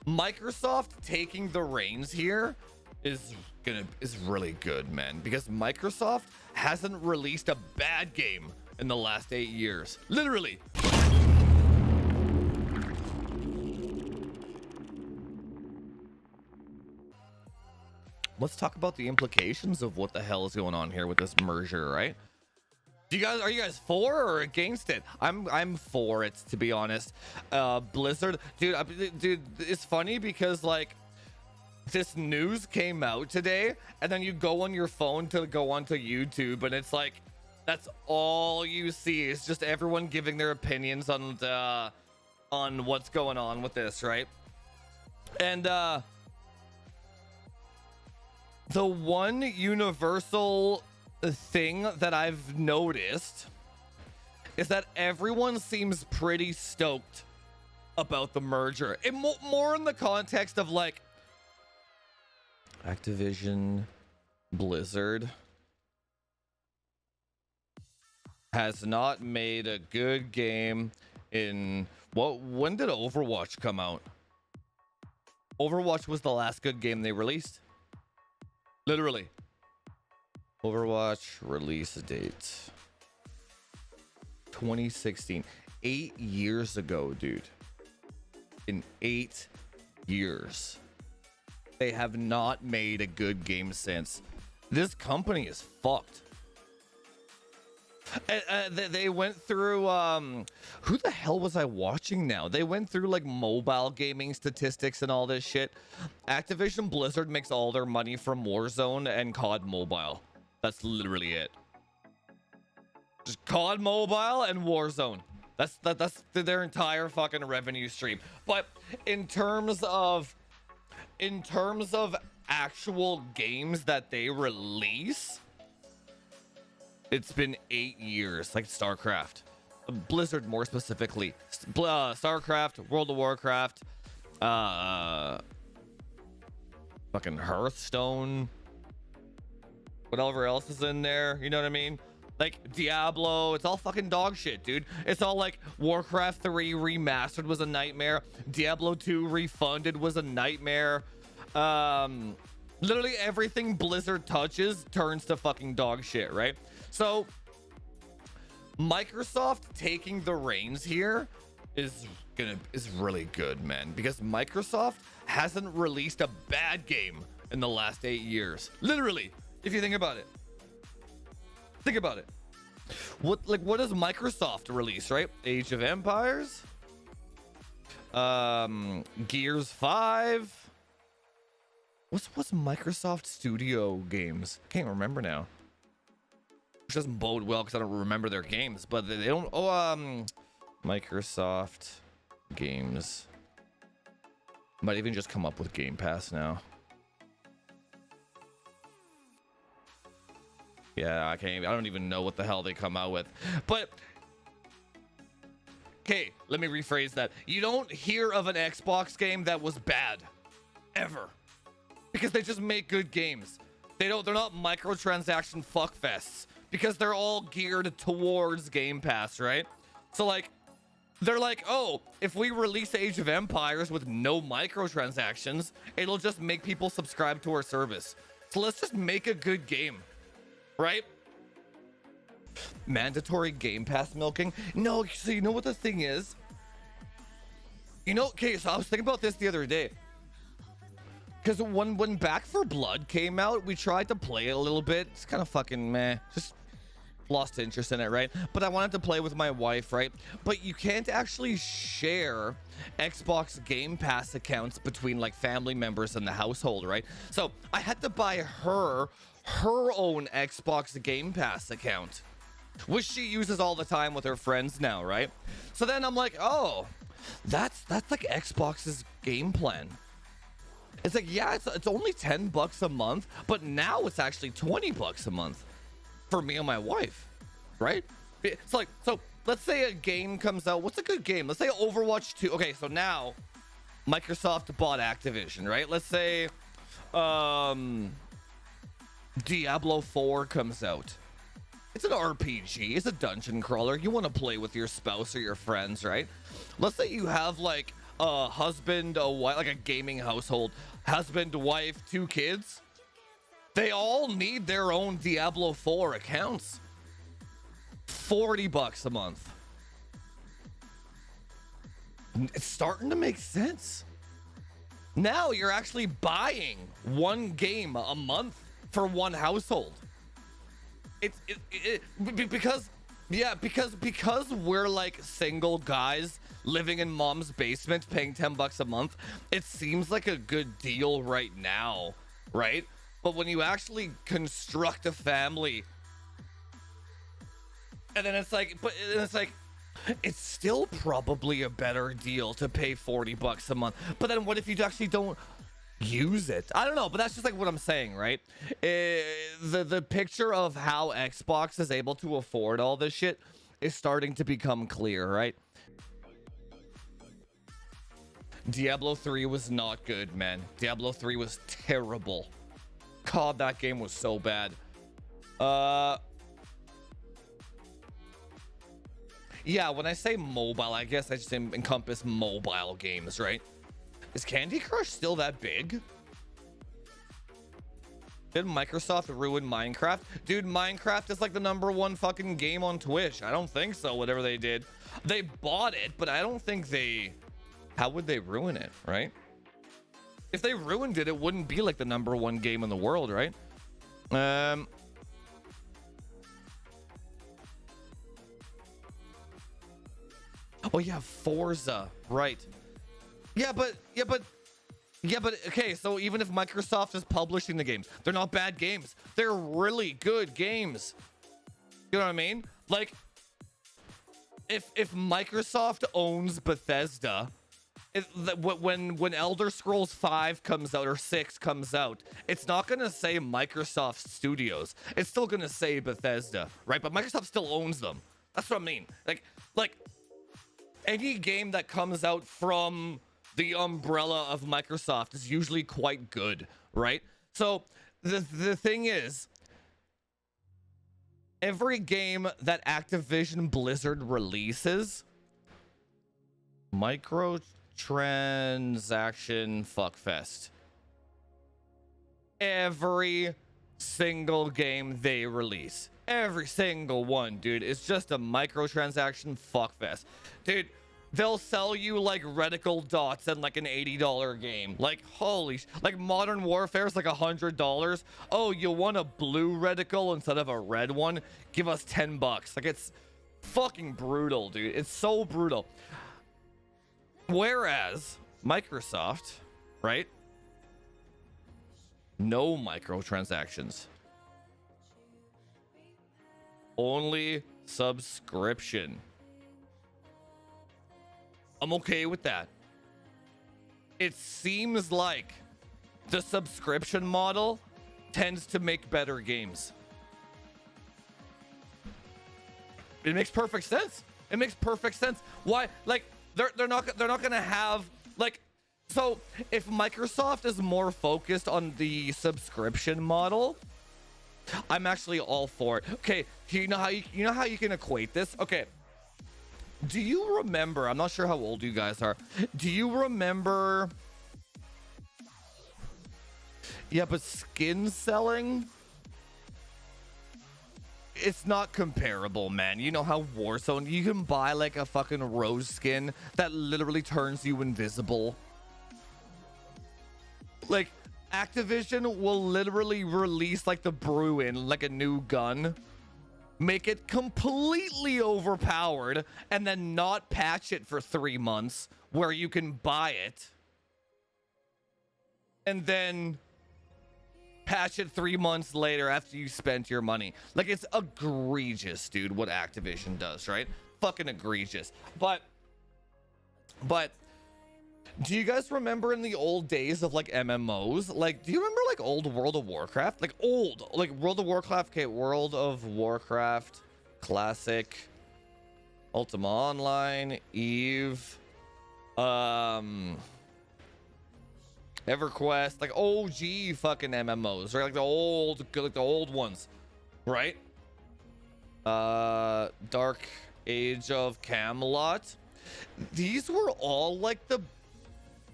Microsoft taking the reins here is really good, man, because Microsoft hasn't released a bad game in the last 8 years. Literally. Let's talk about the implications of what the hell is going on here with this merger, right? Are you guys for or against it? I'm for it, to be honest. Blizzard, dude, it's funny because like this news came out today, and then you go on your phone to go onto YouTube, and it's like that's all you see is just everyone giving their opinions on what's going on with this, right? And the one universal thing that I've noticed is that everyone seems pretty stoked about the merger. And more in the context of like Activision Blizzard has not made a good game in when did Overwatch come out? Overwatch was the last good game they released. Literally. Overwatch release date 2016. 8 years ago, dude. In 8 years, they have not made a good game since. This company is fucked. They went through who the hell was I watching now? They went through like mobile gaming statistics and all this shit. Activision Blizzard makes all their money from Warzone and COD Mobile. That's literally it. Just COD Mobile and Warzone. That's their entire fucking revenue stream. But in terms of actual games that they release, it's been 8 years. Like StarCraft, Blizzard more specifically, StarCraft, World of Warcraft, fucking Hearthstone. Whatever else is in there, you know what I mean? Like Diablo, it's all fucking dog shit, dude. It's all like Warcraft 3 remastered was a nightmare. Diablo 2 refunded was a nightmare. Literally everything Blizzard touches turns to fucking dog shit, right? So Microsoft taking the reins here is really good, man, because Microsoft hasn't released a bad game in the last 8 years. Literally. If you think about it, what does Microsoft release, right? Age of Empires, Gears 5. What's Microsoft Studio games? Can't remember now. Which doesn't bode well because I don't remember their games, but they don't. Microsoft games might even just come up with Game Pass now. Yeah, I don't even know what the hell they come out with. But okay, let me rephrase that. You don't hear of an Xbox game that was bad ever, because they just make good games. They're not microtransaction fuckfests, because they're all geared towards Game Pass, right? So like they're like, oh, if we release Age of Empires with no microtransactions, it'll just make people subscribe to our service. So let's just make a good game. Right? Mandatory Game Pass milking? No, so you know what the thing is? Okay, so I was thinking about this the other day. Because when Back 4 Blood came out, we tried to play it a little bit. It's kind of fucking meh. Just lost interest in it, right? But I wanted to play with my wife, right? But you can't actually share Xbox Game Pass accounts between like family members in the household, right? So I had to buy her own Xbox Game Pass account, which she uses all the time with her friends now, right? So then I'm like, oh, that's like Xbox's game plan. It's like, yeah, it's only $10 a month, but now it's actually $20 a month for me and my wife, right? It's like, so let's say a game comes out. What's a good game? Let's say Overwatch 2. Okay, so now Microsoft bought Activision, right? Let's say Diablo 4 comes out. It's an RPG. It's a dungeon crawler. You want to play with your spouse or your friends, right? Let's say you have like a husband, a wife, like a gaming household, husband, wife, 2 kids, they all need their own Diablo 4 accounts. $40 a month. It's starting to make sense. Now you're actually buying 1 game a month for 1 household. Because we're like single guys living in mom's basement paying $10 a month. It seems like a good deal right now, right? But when you actually construct a family, and then it's like, it's still probably a better deal to pay $40 a month. But then what if you actually don't use it? I don't know, but that's just like what I'm saying, right? The picture of how Xbox is able to afford all this shit is starting to become clear, right? Diablo 3 was not good, man. Diablo 3 was terrible. God, that game was so bad. Yeah, when I say mobile, I guess I just encompass mobile games, right? Is Candy Crush still that big? Did Microsoft ruin Minecraft? Dude, Minecraft is like the #1 fucking game on Twitch. I don't think so, whatever they did. They bought it, but I don't think they... How would they ruin it, right? If they ruined it, it wouldn't be like the #1 game in the world, right? Oh yeah, Forza, right? Yeah, but okay, so even if Microsoft is publishing the games, they're not bad games. They're really good games. You know what I mean? Like, if Microsoft owns Bethesda, when Elder Scrolls 5 comes out or 6 comes out, it's not gonna say Microsoft Studios. It's still gonna say Bethesda, right? But Microsoft still owns them. That's what I mean. Like any game that comes out from the umbrella of Microsoft is usually quite good, right? So the thing is, every game that Activision Blizzard releases, microtransaction fuckfest. Every single game they release, every single one, dude, it's just a microtransaction fuckfest. Dude, they'll sell you like reticle dots in like an $80 game. Like, holy like Modern Warfare is like $100. Oh, you want a blue reticle instead of a red one? Give us $10. Like, it's fucking brutal, dude. It's so brutal. Whereas Microsoft, right? No microtransactions. Only subscription. I'm okay with that. It seems like the subscription model tends to make better games. It makes perfect sense. It makes perfect sense. Why? Like, they're not gonna have like, so if Microsoft is more focused on the subscription model, I'm actually all for it. Okay, you know how you can equate this? Okay. Do you remember, I'm not sure how old you guys are. Do you remember? Yeah, but skin selling, it's not comparable, man. You know how Warzone, you can buy like a fucking rose skin that literally turns you invisible. Like, Activision will literally release like the Bruin, like a new gun, make it completely overpowered, and then not patch it for 3 months where you can buy it, and then patch it 3 months later after you spent your money. Like, it's egregious, dude, what Activision does, right? Fucking egregious. But do you guys remember in the old days of like MMOs? Like, do you remember like old World of Warcraft? Like old, like World of Warcraft, okay, World of Warcraft, Classic, Ultima Online, Eve, EverQuest, like OG fucking MMOs, right? Like the old ones, right? Dark Age of Camelot. These were all like the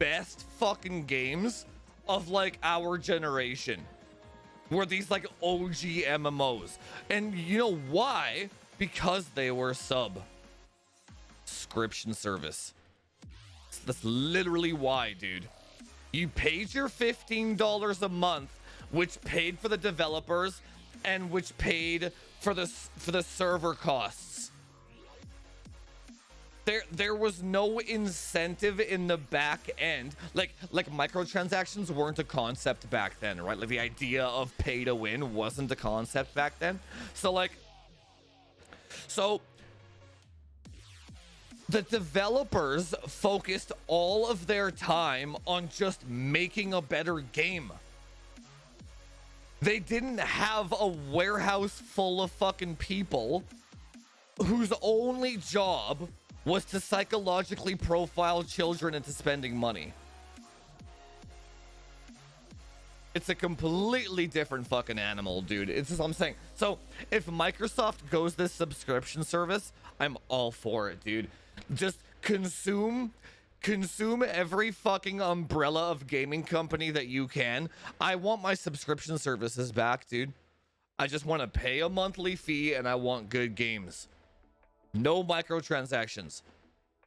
best fucking games of like our generation were these like OG MMOs. And you know why? Because they were subscription service. That's literally why, dude. You paid your $15 a month, which paid for the developers and which paid for the server costs. There was no incentive in the back end. Like microtransactions weren't a concept back then, right? Like the idea of pay to win wasn't a concept back then. So the developers focused all of their time on just making a better game. They didn't have a warehouse full of fucking people whose only job was to psychologically profile children into spending money. It's a completely different fucking animal, dude. It's just what I'm saying. So if Microsoft goes this subscription service, I'm all for it, dude. Just consume every fucking umbrella of gaming company that you can. I want my subscription services back, dude. I just want to pay a monthly fee and I want good games. No microtransactions.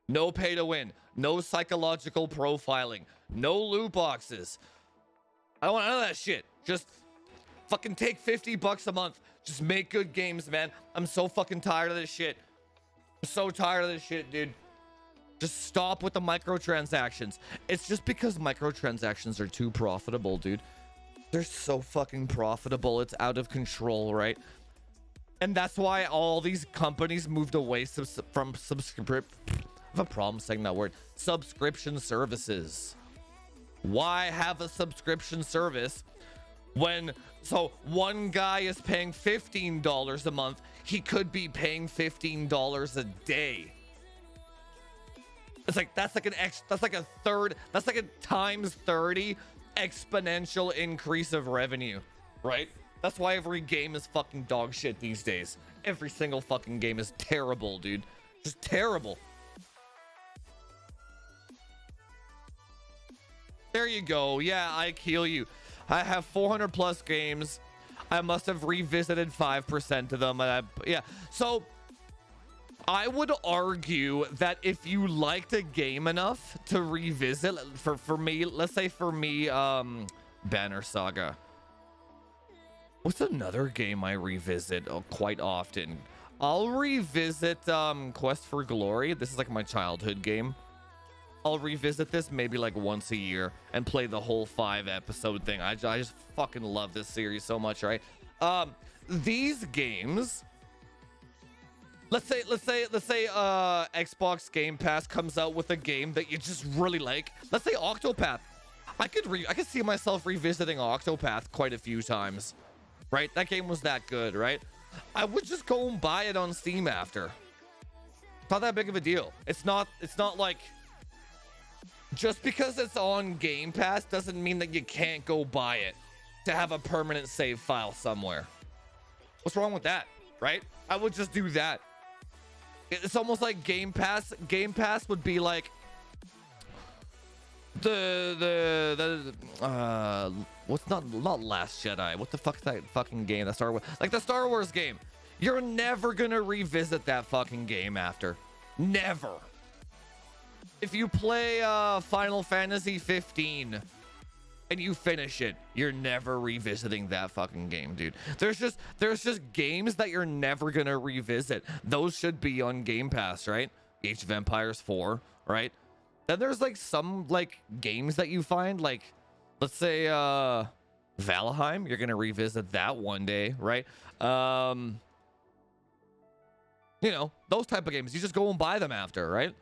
No pay to win. No psychological profiling. No loot boxes. I don't want none of that shit. Just fucking take $50 a month. Just make good games, man. I'm so fucking tired of this shit. I'm so tired of this shit, dude. Just stop with the microtransactions. It's just because microtransactions are too profitable, dude. They're so fucking profitable. It's out of control, right? And that's why all these companies moved away from subscription. I have a problem saying that word. Subscription services. Why have a subscription service when one guy is paying $15 a month? He could be paying $15 a day. It's like that's like a third, that's like a times 30 exponential increase of revenue, right? That's why every game is fucking dog shit these days. Every single fucking game is terrible, dude. Just terrible. There you go. Yeah, I kill you. I have 400 plus games. I must have revisited 5% of them. Yeah. So I would argue that if you liked a game enough to revisit, for me, let's say for me, Banner Saga. What's another game I revisit quite often? I'll revisit Quest for Glory. This is like my childhood game. I'll revisit this maybe like once a year and play the whole 5-episode thing. I just fucking love this series so much, right? These games, let's say Xbox Game Pass comes out with a game that you just really like. Let's say Octopath. I could see myself revisiting Octopath quite a few times, right? That game was that good, right? I would just go and buy it on Steam after. It's not that big of a deal. It's not like, just because it's on Game Pass doesn't mean that you can't go buy it to have a permanent save file somewhere. What's wrong with that, right? I would just do that. It's almost like Game Pass. Game Pass would be like what's not Last Jedi? What the fuck is that fucking game? The Star Wars, like the Star Wars game. You're never gonna revisit that fucking game after. Never. If you play Final Fantasy 15 and you finish it, you're never revisiting that fucking game, dude. There's just games that you're never gonna revisit. Those should be on Game Pass, right? Age of Empires 4, right? Then there's like some like games that you find, like let's say Valheim, you're gonna revisit that one day, right? You know, those type of games, you just go and buy them after, right?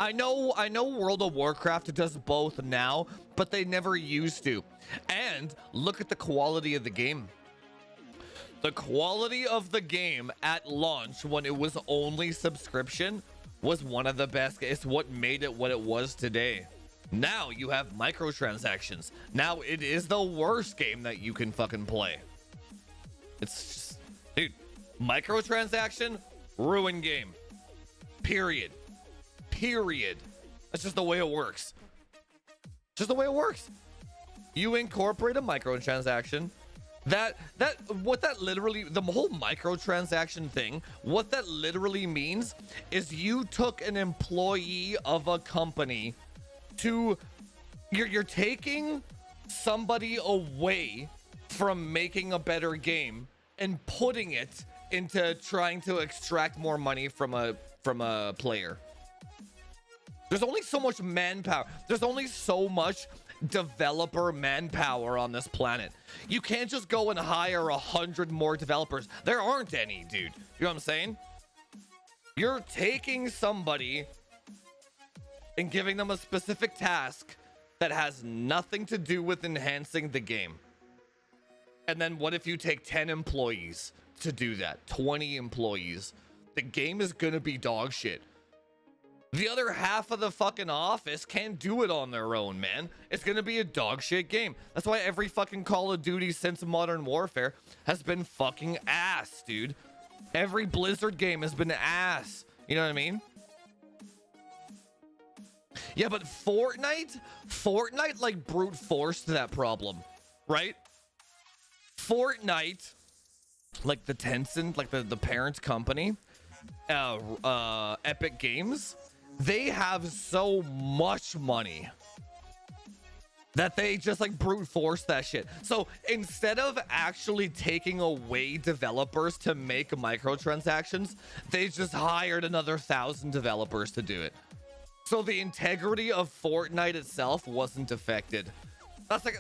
I know World of Warcraft does both now, but they never used to. And look at the quality of the game. The quality of the game at launch when it was only subscription was one of the best. It's what made it what it was today. Now you have microtransactions. Now it is the worst game that you can fucking play. It's just, dude, microtransaction, ruin game. Period. That's just the way it works. Just the way it works. You incorporate a microtransaction. What that literally, the whole microtransaction thing, what that literally means is you took an employee of a company to, you're taking somebody away from making a better game and putting it into trying to extract more money from a player. There's only so much manpower. There's only so much developer manpower on this planet. You can't just go and hire 100 more developers. There aren't any, dude. You know what I'm saying? You're taking somebody and giving them a specific task that has nothing to do with enhancing the game. And then what if you take 10 employees to do that? 20 employees. The game is gonna be dog shit. The other half of the fucking office can't do it on their own, man. It's gonna be a dog shit game. That's why every fucking Call of Duty since Modern Warfare has been fucking ass, dude. Every Blizzard game has been ass. You know what I mean? Yeah, but Fortnite like brute forced that problem, right? Fortnite, like the Tencent, like the parent company, Epic Games, they have so much money that they just like brute force that shit. So instead of actually taking away developers to make microtransactions, they just hired another 1,000 developers to do it. So the integrity of Fortnite itself wasn't affected. That's like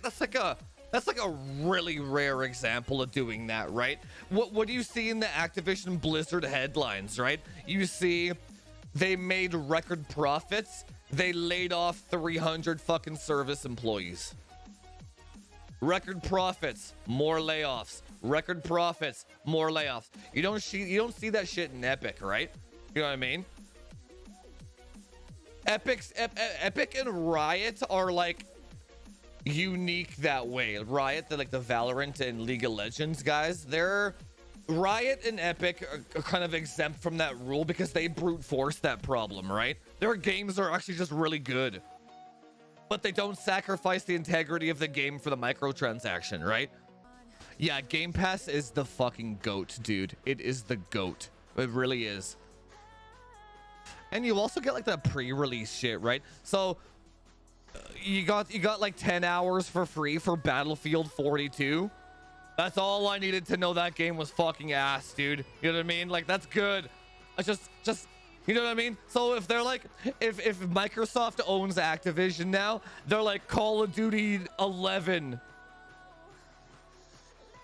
a really rare example of doing that, right? What do you see in the Activision Blizzard headlines, right? You see they made record profits. They laid off 300 fucking service employees. Record profits, more layoffs. Record profits, more layoffs. You don't see that shit in Epic, right? You know what I mean? Epic and Riot are like unique that way. Riot, they're like the Valorant and League of Legends guys. They're Riot and Epic are kind of exempt from that rule because they brute force that problem, right? Their games are actually just really good, but they don't sacrifice the integrity of the game for the microtransaction, right? Yeah, Game Pass is the fucking GOAT, dude. It is the GOAT. It really is. And you also get like the pre-release shit, right? So you got like 10 hours for free for Battlefield 42. That's all I needed to know that game was fucking ass, dude. You know what I mean? Like, that's good. I just you know what I mean? So if they're like, if Microsoft owns Activision now, they're like Call of Duty 11,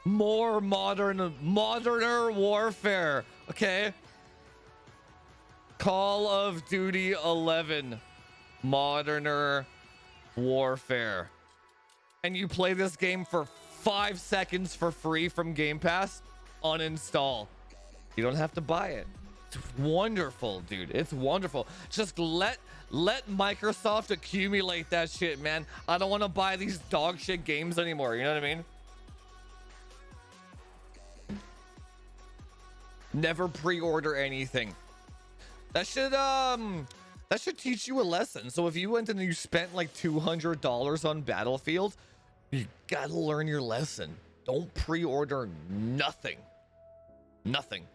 more moderner warfare, okay? Call of Duty 11, moderner warfare, and you play this game for 5 seconds for free from Game Pass, uninstall. You don't have to buy it. It's wonderful, dude. It's wonderful. Just let Microsoft accumulate that shit, man. I don't want to buy these dog shit games anymore. You know what I mean? Never pre-order anything. That should teach you a lesson. So if you went and you spent like $200 on Battlefield, you gotta learn your lesson. Don't pre-order nothing. Nothing.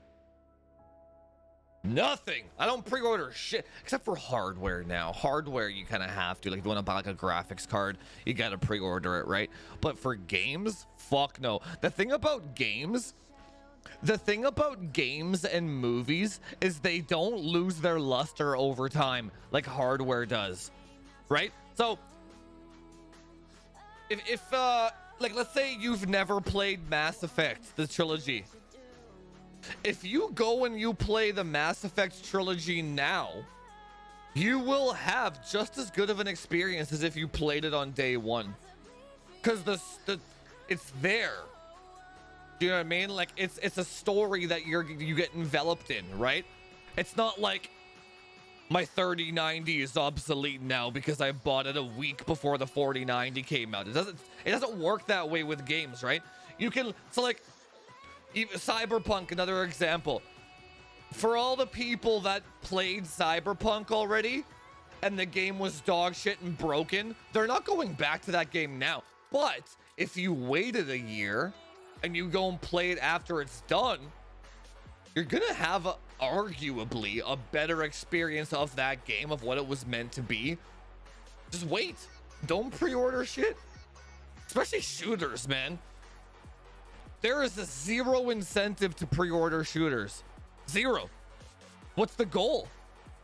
I don't pre-order shit except for hardware now. Hardware you kind of have to. Like if you want to buy like a graphics card, you gotta pre-order it, right? But for games, fuck no. The thing about games and movies is they don't lose their luster over time like hardware does, right? So if like let's say you've never played Mass Effect, the trilogy. If you go and you play the Mass Effect trilogy now, you will have just as good of an experience as if you played it on day one, because it's there. Do you know what I mean? Like it's a story that you get enveloped in, right? It's not like my 3090 is obsolete now because I bought it a week before the 4090 came out. It doesn't work that way with games, right? You can, so like Cyberpunk, another example. For all the people that played Cyberpunk already, and the game was dog shit and broken, they're not going back to that game now. But if you waited a year and you go and play it after it's done, you're gonna have arguably a better experience of that game, of what it was meant to be. Just wait. Don't pre-order shit, especially shooters, man. There is a zero incentive to pre-order shooters. Zero. What's the goal?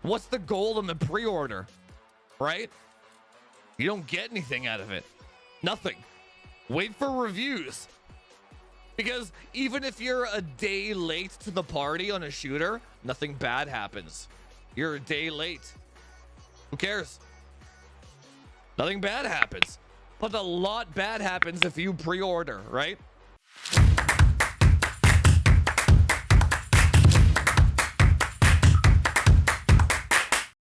What's the goal in the pre-order, right? You don't get anything out of it. Nothing. Wait for reviews. Because even if you're a day late to the party on a shooter, nothing bad happens. You're a day late. Who cares? Nothing bad happens. But a lot bad happens if you pre-order, right?